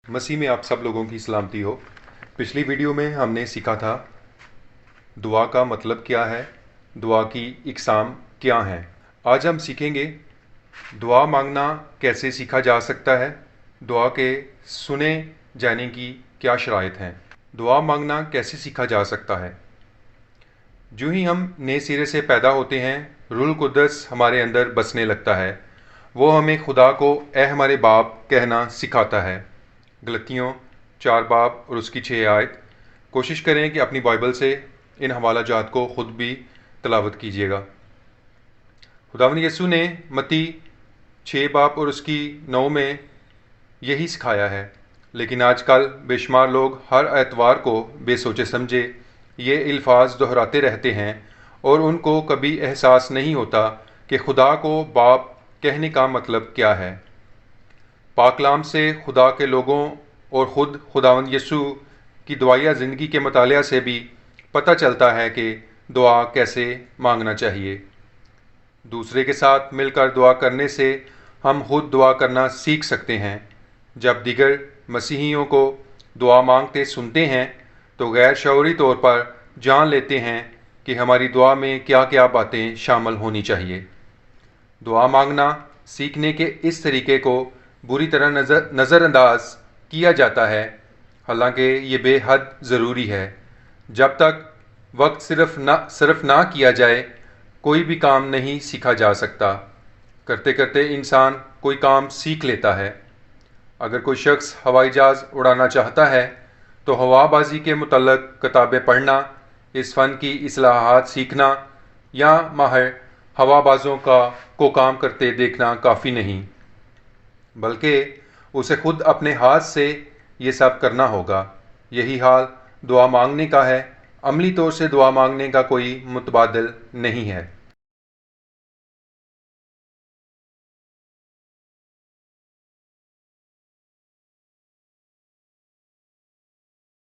मसीह में आप सब लोगों की सलामती हो। पिछली वीडियो में हमने सीखा था दुआ का मतलब क्या है, दुआ की इकसाम क्या हैं। आज हम सीखेंगे दुआ मांगना कैसे सीखा जा सकता है, दुआ के सुने जाने की क्या शराइत हैं। दुआ मांगना कैसे सीखा जा सकता है। जो ही हम नए सिरे से पैदा होते हैं, रूह कुद्दस हमारे अंदर बसने लगता है। वो हमें खुदा को ए हमारे बाप कहना सिखाता है। गलतियों 4 बाब और उसकी 6 आयत। कोशिश करें कि अपनी बाइबल से इन हवाला जात को ख़ुद भी तलावत कीजिएगा। खुदावंद यसू ने मत्ती 6 बाब और उसकी 9 में यही सिखाया है, लेकिन आजकल बेशुमार लोग हर एतवार को बेसोचे समझे ये अल्फाज दोहराते रहते हैं और उनको कभी एहसास नहीं होता कि खुदा को बाप कहने का मतलब क्या है। पाकलाम से खुदा के लोगों और ख़ुद खुदावंद यसू की दुआया ज़िंदगी के मुतालिया से भी पता चलता है कि दुआ कैसे मांगना चाहिए। दूसरे के साथ मिलकर दुआ करने से हम खुद दुआ करना सीख सकते हैं। जब दिगर मसीहियों को दुआ मांगते सुनते हैं तो गैर शऊरी तौर पर जान लेते हैं कि हमारी दुआ में क्या क्या बातें शामिल होनी चाहिए। दुआ मांगना सीखने के इस तरीके को बुरी तरह नज़रअंदाज किया जाता है, हालांकि ये बेहद ज़रूरी है। जब तक वक्त सिर्फ ना किया जाए कोई भी काम नहीं सीखा जा सकता। करते करते इंसान कोई काम सीख लेता है। अगर कोई शख्स हवाई जहाज़ उड़ाना चाहता है तो हवाबाजी के मुतल्लक किताबें पढ़ना, इस फ़न की इस्लाहात सीखना या माहिर हवाबाजों को काम करते देखना काफ़ी नहीं, बल्कि उसे खुद अपने हाथ से ये सब करना होगा। यही हाल दुआ मांगने का है। अमली तौर से दुआ मांगने का कोई मुतबादिल नहीं है।